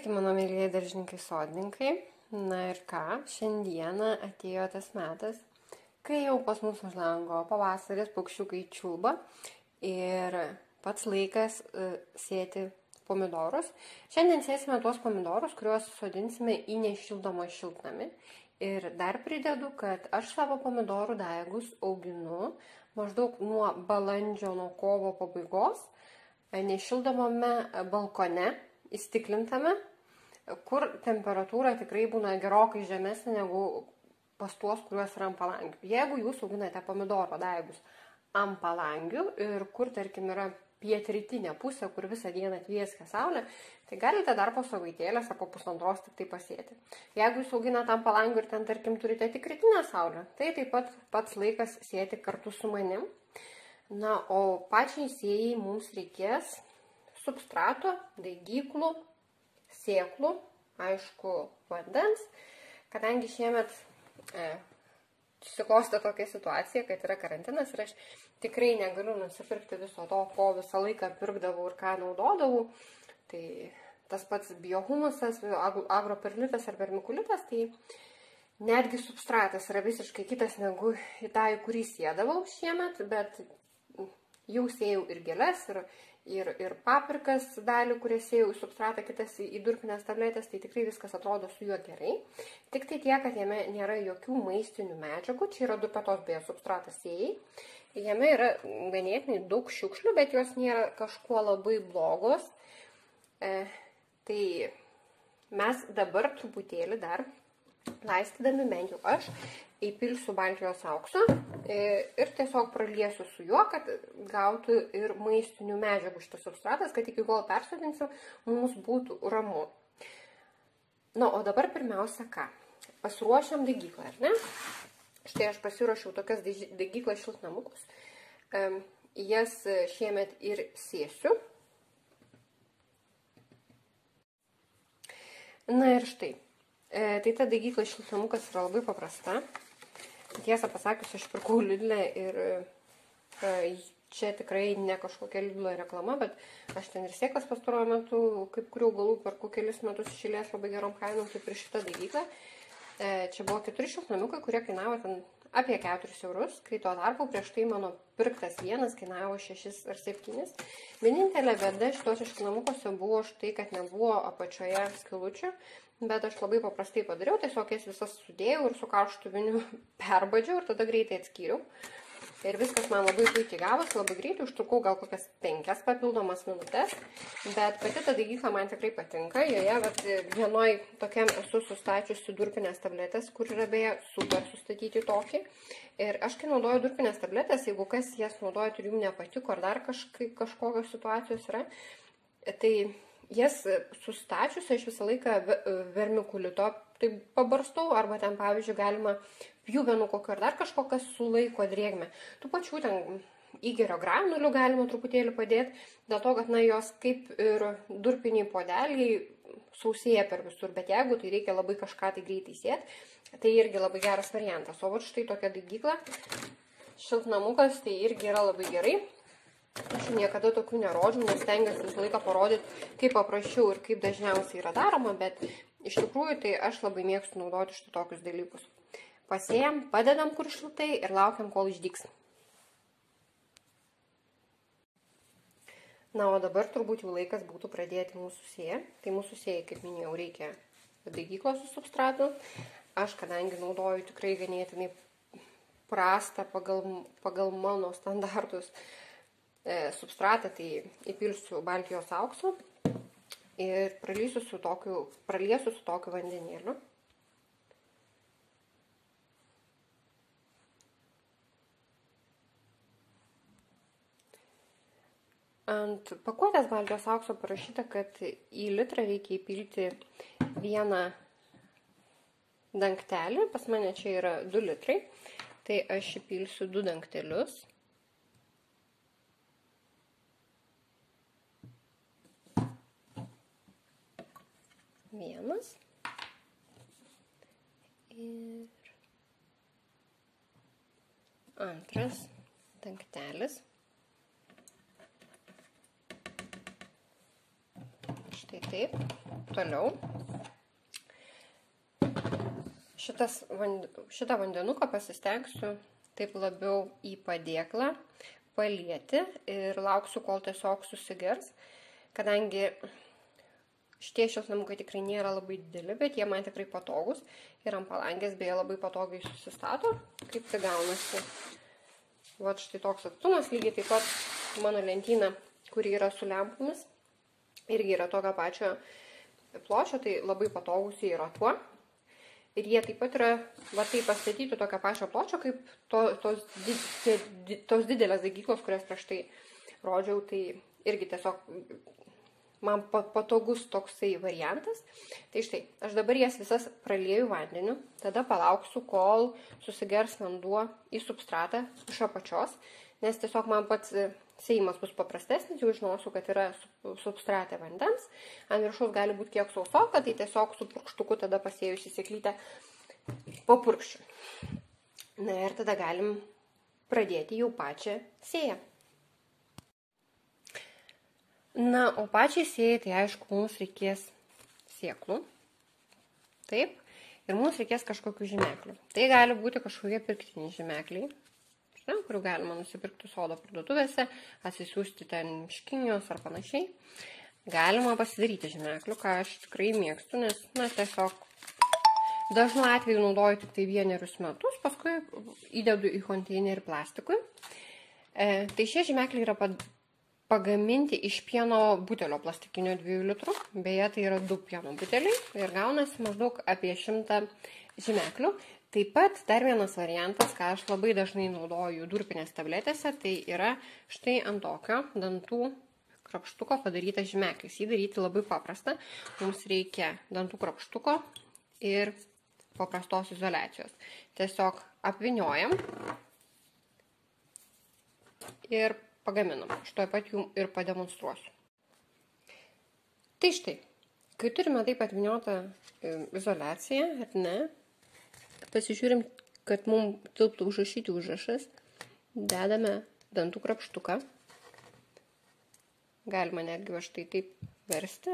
Sveiki, mano mėlyje daržininkai sodininkai. Na ir ką, šiandieną atėjo tas metas, kai jau pas mus už lango pavasaris, paukščiukai čiulba ir pats laikas sėti pomidorus. Šiandien sėsime tuos pomidorus, kuriuos sodinsime į nešildomą šiltnamį. Ir dar pridedu, kad aš savo pomidorų daigus auginu maždaug nuo balandžio, nuo kovo pabaigos nešildomame balkone, įstiklintame, kur temperatūra tikrai būna gerokai žemesnė negu pas tuos, kuriuos yra ant palangių. Jeigu jūs auginate pomidoro daigus ant palangių ir kur, tarkim, yra pietrytinė pusė, kur visą dieną tvieskia saulė, tai galite dar po savaitėlės ar po pusantros tik tai pasėti. Jeigu jūs auginate ant palangių ir ten, tarkim, turite tik rytinę saulę, tai taip pat pats laikas sėti kartu su manim. Na, o pačiai sėjai mums reikės substrato, daigyklų, sėklų, aišku, vandens, kadangi šiemet susiklostė tokia situacija, kad yra karantinas ir aš tikrai negaliu nusipirkti viso to, ko visą laiką pirkdavau ir ką naudodavau. Tai tas pats biohumusas, agroperlitas ar vermikulitas, tai netgi substratas yra visiškai kitas negu į tą, į kurį sėdavau šiemet, bet jau sėjau ir gėles, ir paprikas dalį, kurie sėjau į substratą, kitas į durpines tabletės, tai tikrai viskas atrodo su juo gerai. Tik tai tiek, kad jame nėra jokių maistinių medžiagų, čia yra durpetos beje substratas sėjai. Jame yra ganėtinai daug šiukšlių, bet jos nėra kažkuo labai blogos. Tai mes dabar truputėlį dar laistydami, bent jau aš, įpilsiu baltijos aukso ir tiesiog praliesiu su juo, kad gautų ir maistinių medžiagų šitas substratas, kad iki kol persodinsiu, mums būtų ramu. Na, o dabar pirmiausia ką? Pasiruošiam daigyklą, ar ne? Štai aš pasiruošiau tokias daigyklas šiltnamukus. Jas šiemet ir sėsiu. Na ir štai. Tai ta daigykla šiltnamukas yra labai paprasta. Tiesą pasakius, aš pirkau Lidlę ir čia tikrai ne kažkokia Lidlo reklama, bet aš ten ir sėklas pastaruoju metu, kaip kurių augalų perku kelis metus iš eilės labai gerom kainom, kaip ir šitą daigyklą. Čia buvo 4 šiltnamiukai, kurie kainavo ten apie 4 eurus, kai tuo tarpu prieš tai mano pirktas vienas kainavo 6 ar 7. Vienintelė bėda šituose šiltnamukuose buvo štai, kad nebuvo apačioje skilučių, bet aš labai paprastai padariau, tiesiog jas visas sudėjau ir su karštu viniu perbadžiau ir tada greitai atskyriau. Ir viskas man labai puikiai gavosi, labai greitai, užtrukau gal kokias 5 papildomas minutės, bet pati ta daigykla man tikrai patinka. Joje vienoj tokiam esu sustačiusi durpinės tabletės, kur yra beje super sustatyti tokį. Ir aš kai naudoju durpinės tabletės, jeigu kas jas naudojat ir jums nepatiko, ar dar kažkokios situacijos yra, tai jas sustačius aš visą laiką vermikulito tai pabarstau, arba ten, pavyzdžiui, galima pjuvenų kokio ar dar kažkokias sulaiko drėgmę. Tų pačių ten įgerio granulių galima truputėlį padėti, dėl to, kad jos kaip ir durpiniai podeliai sausėja per visur, bet jeigu tai reikia labai kažką tai greitai sėti, tai irgi labai geras variantas. O štai tokia daigykla, šiltnamukas, tai irgi yra labai gerai. Aš niekada tokių nerodžiau, nes stengiuosi visą laiką parodyti, kaip paprasčiau ir kaip dažniausiai yra daroma, bet iš tikrųjų tai aš labai mėgstu naudoti štai tokius dalykus. Pasėjam, padedam kur šiltai ir laukiam, kol išdygs. Na, o dabar turbūt jau laikas būtų pradėti mūsų sėją. Tai mūsų sėjai, kaip minėjau, reikia daigyklos su substratu. Aš, kadangi naudoju tikrai ganėtinai prastą pagal mano standartus substratą, tai įpilsiu baltijos aukso ir praliesiu su tokiu vandenėliu. Ant pakuotės baltijos aukso parašyta, kad į litrą reikia įpilti 1 dangtelį, pas mane čia yra 2 litrai, tai aš įpilsiu 2 dangtelius. Vienas ir antras dangtelis. Štai Taip, toliau. Šitą vandenuką pasistengsiu taip labiau į padėklą palieti ir lauksiu, kol tiesiog susigers, kadangi šitie šiltnamukai tikrai nėra labai dideli, bet jie man tikrai patogus ir ant palangės beje labai patogiai susistato, kaip tai gaunasi. Vat štai toks atstumas, lygiai taip pat mano lentyna, kuri yra su lempomis, irgi yra tokio pačio pločio, tai labai patogus jie yra tuo. Ir jie taip pat yra, va taip pastatyti tokio pačio pločio, kaip tos didelės degyklos, kurias prieš tai rodžiau, tai irgi tiesiog man patogus toksai variantas. Tai štai, aš dabar jas visas pralieju vandeniu, tada palauksiu, kol susigers vanduo į substratą iš apačios, nes tiesiog man pats sėjimas bus paprastesnis, jau žinosiu, kad yra substratė vandens, ant viršaus gali būti kiek sausoka, tai tiesiog su purkštuku tada pasėjusi sėklytę papurkščiu. Na ir tada galim pradėti jau pačią sėją. Na, o pačiai sėjai, tai aišku, mums reikės sėklų. Taip. Ir mums reikės kažkokių žymeklių. Tai gali būti kažkokie pirktiniai žymekliai, kurių galima nusipirkti sodo parduotuvėse, atsisiųsti ten miškinius ar panašiai. Galima pasidaryti žymeklių, ką aš tikrai mėgstu, nes, na, tiesiog dažnu atveju naudoju tik tai 1 metus, paskui įdedu į konteinerį plastikui. Tai šie žymekliai yra pagaminti iš pieno butelio plastikinio 2 litrų, beje, tai yra 2 pieno buteliai ir gaunasi maždaug apie 100 žymeklių. Taip pat dar vienas variantas, ką aš labai dažnai naudoju durpinės tabletėse, tai yra štai ant tokio dantų krapštuko padarytas žymeklis. Jį daryti labai paprasta, mums reikia dantų krapštuko ir paprastos izoliacijos. Tiesiog apvyniojam ir pagaminam. Aš tuoj pat jums ir pademonstruosiu. Tai štai, kai turime taip atvyniotą izoliaciją, ar ne, pasižiūrim, kad mums tilptų užrašyti užrašas, dedame dantų krapštuką. Galima netgi va štai taip versti.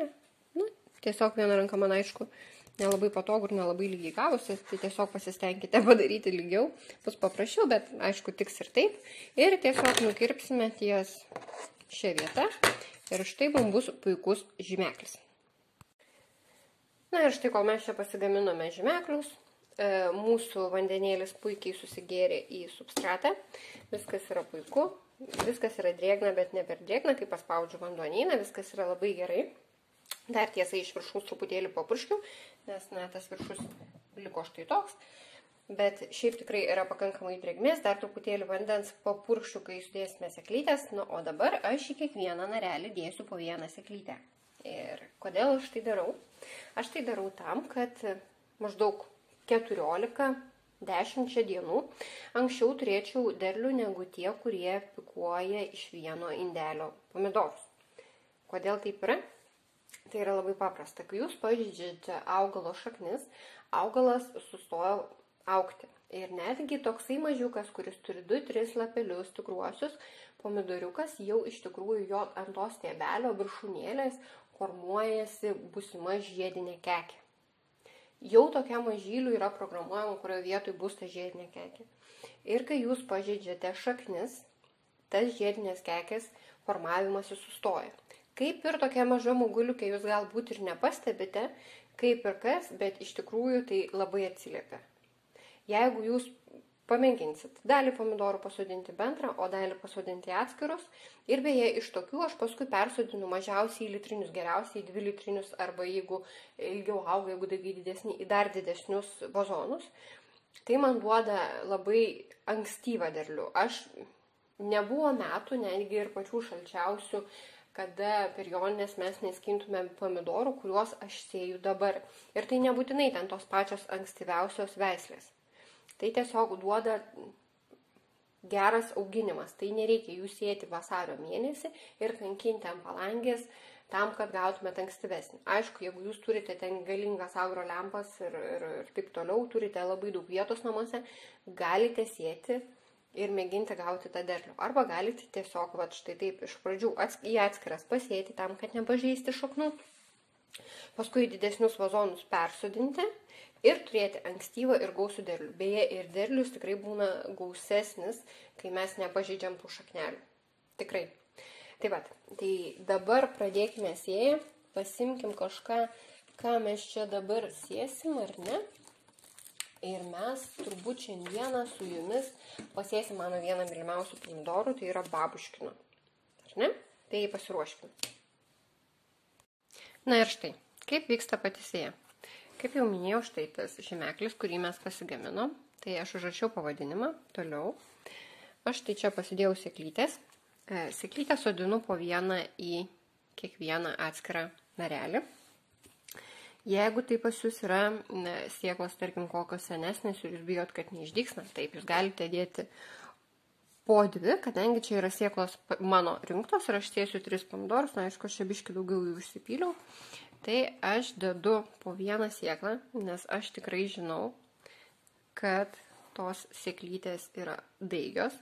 Nu, tiesiog viena ranka man aišku nelabai patogu ir nelabai lygiai gavosi, tai tiesiog pasistengkite padaryti lygiau, bus paprasčiau, bet aišku tiks ir taip. Ir tiesiog nukirpsime ties šią vietą ir štai mums bus puikus žymeklis. Na ir štai, kol mes čia pasigaminome žymeklius, mūsų vandenėlis puikiai susigėrė į substratą, viskas yra puiku, viskas yra drėgna, bet ne per drėgna, kai paspaudžiu vanduonyną, viskas yra labai gerai. Dar tiesa iš viršaus truputėlį papurškiau, nes na, tas viršus liko štai toks, bet šiaip tikrai yra pakankamai drėgmės, dar truputėlį vandens papurkščiu, kai sudėsime seklytės, nu, o dabar aš į kiekvieną narelį dėsiu po vieną seklytę. Ir kodėl aš tai darau? Aš tai darau tam, kad maždaug 14-10 dienų anksčiau turėčiau derlių negu tie, kurie pikuoja iš vieno indelio pomidorus. Kodėl taip yra? Tai yra labai paprasta. Kai jūs pažeidžiate augalo šaknis, augalas sustoja augti. Ir netgi toksai mažiukas, kuris turi 2-3 lapelius tikruosius, pomidoriukas jau iš tikrųjų jo ant to stiebelio viršūnėlės formuojasi būsima žiedinė kekė. Jau tokia mažylių yra programuojama, kurioje vietoj bus ta žiedinė kekė. Ir kai jūs pažeidžiate šaknis, tas žiedinės kekės formavimasi sustoja. Kaip ir tokia maža moguliukė, jūs galbūt ir nepastebite, kaip ir kas, bet iš tikrųjų tai labai atsiliepia. Jeigu jūs pamėginsit dalį pomidorų pasodinti bendrą, o dalį pasodinti atskirus, ir beje, iš tokių aš paskui persodinu mažiausiai litrinius, geriausiai 2 litrinius, arba jeigu ilgiau auga, jeigu daigai didesni, į dar didesnius vazonus, tai man duoda labai ankstyvą derlių. Aš nebuvo metų, netgi ir pačių šalčiausių, kada per jonines mes neskintume pomidorų, kuriuos aš sėju dabar. Ir tai nebūtinai ten tos pačios ankstyviausios veislės. Tai tiesiog duoda geras auginimas. Tai nereikia jų sėti vasario mėnesį ir kankinti ant palangės tam, kad gautumėte ankstyvesnį. Aišku, jeigu jūs turite ten galingas agro lempas ir taip toliau, turite labai daug vietos namuose, galite sėti ir mėginti gauti tą derlių. Arba galite tiesiog, štai taip, iš pradžių į atskiras pasėti tam, kad nepažeisti šaknų. paskui didesnius vazonus persodinti ir turėti ankstyvą ir gausų derlių. Beje, ir derlius tikrai būna gausesnis, kai mes nepažeidžiam tų šaknelių. Tikrai. Taip pat, tai dabar pradėkime sėję, pasimkim kažką, ką mes čia dabar sėsim, ar ne? Ir mes turbūt šiandieną su jumis pasėsim mano vieną mylimiausių pomidorų, tai yra babuškino. Ar ne? Tai pasiruoškime. Na ir štai, kaip vyksta pati sėja. Kaip jau minėjau, štai tas žymeklis, kurį mes pasigaminom, tai aš užrašiau pavadinimą, toliau. Aš tai čia pasidėjau sėklytės. Sėklytę sodinu po vieną į kiekvieną atskirą narelį. Jeigu tai pas jūs yra sėklos, tarkim, kokios senesnės ir jūs bijot, kad neišdygs, na taip, jūs galite dėti po 2, kadangi čia yra sėklos mano rinktos ir aš sėsiu 3 pomidorus, na aišku, aš čia biškį daugiau jų išsipyliau. Tai aš dedu po vieną sėklą, nes aš tikrai žinau, kad tos sėklytės yra daigios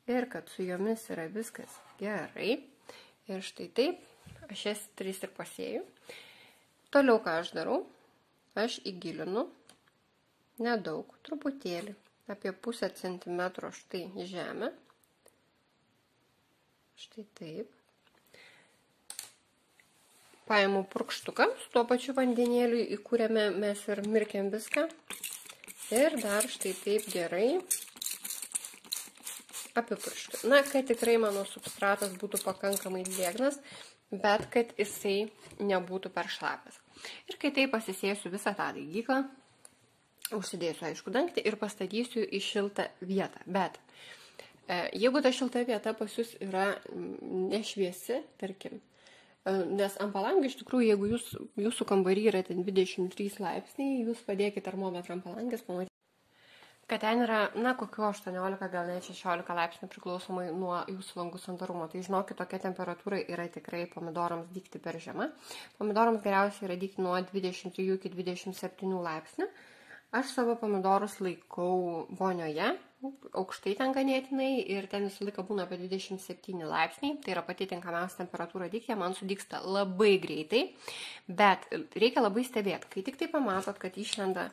ir kad su jomis yra viskas gerai. Ir štai taip, aš jas 3 ir pasėju. Toliau ką aš darau, aš įgilinu nedaug, truputėlį, apie pusę centimetro štai į žemę. Štai taip. Paimu purkštuką, su tuo pačiu vandenėliu, į kuriame mes ir mirkiam viską. Ir dar štai taip gerai apipurkšti. Na, kad tikrai mano substratas būtų pakankamai drėgnas, bet kad jisai nebūtų per šlapias. Ir kai tai pasisėsiu visą tą daigyklą, užsidėsiu, aišku, dangtį ir pastatysiu į šiltą vietą. Bet jeigu ta šilta vieta pas jūs yra nešviesi, tarkim, nes ant palangių, iš tikrųjų, jeigu jūsų kambarį yra ten 23 laipsniai, jūs padėkite termometrą ant palangės, pamatysite, kad ten yra, na, kokiu 18, gal net 16 laipsnių priklausomai nuo jūsų langų sandarumo. Tai žinokit, tokia temperatūra yra tikrai pomidorams dygti per žema. Pomidorams geriausiai yra dygti nuo 23 iki 27 laipsnių. Aš savo pomidorus laikau vonioje, aukštai ten ganėtinai ir ten visą laiką būna apie 27 laipsniai. Tai yra pati tinkamiausia temperatūra dygti, man sudygsta labai greitai, bet reikia labai stebėti. Kai tik tai pamatot, kad išlenda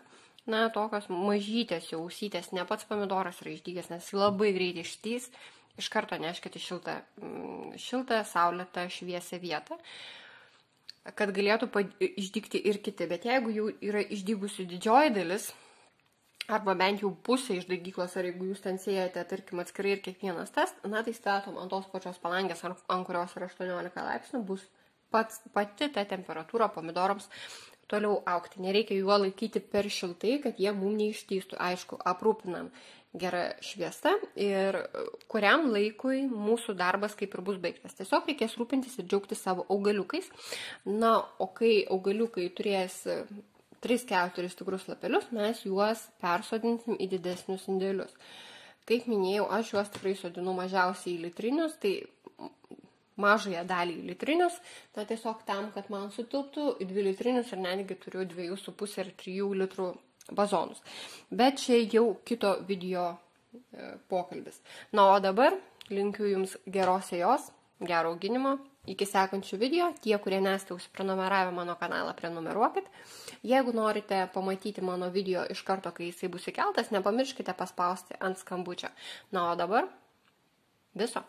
na, tokios mažytės jau ausytės, ne pats pomidoras yra išdygęs, nes labai greitai ištys, iš karto neškite šiltą, saulėtą, šviesią vietą, kad galėtų išdygti ir kiti. Bet jeigu jau yra išdygusi didžioji dalis, arba bent jau pusė iš daigyklos, ar jeigu jūs ten sėjate, tarkim, atskirai ir kiekvienas tas, na, tai statom ant tos pačios palangės, ant kurios yra 18 laipsnių, bus pati ta temperatūra pomidorams toliau aukti. Nereikia juo laikyti per šiltai, kad jie mums neištystų. Aišku, aprūpinam gerą šviesą ir kuriam laikui mūsų darbas kaip ir bus baigtas. Tiesiog reikės rūpintis ir džiaugtis savo augaliukais. Na, o kai augaliukai turės 3-4 tikrus lapelius, mes juos persodinsim į didesnius indėlius. Kaip minėjau, aš juos tikrai sodinu mažiausiai į litrinius, tai mažąją dalį į litrinius, tai tiesiog tam, kad man sutilptų į 2 litrinius ir netgi turiu 2,5 ir 3 litrų vazonus. Bet čia jau kito video pokalbis. Na, o dabar linkiu jums geros sėjos, gero auginimo. Iki sekančių video, tie, kurie nesate užsiprenumeravę mano kanalą, prenumeruokit. Jeigu norite pamatyti mano video iš karto, kai jisai bus įkeltas, nepamirškite paspausti ant skambučio. Na, o dabar viso.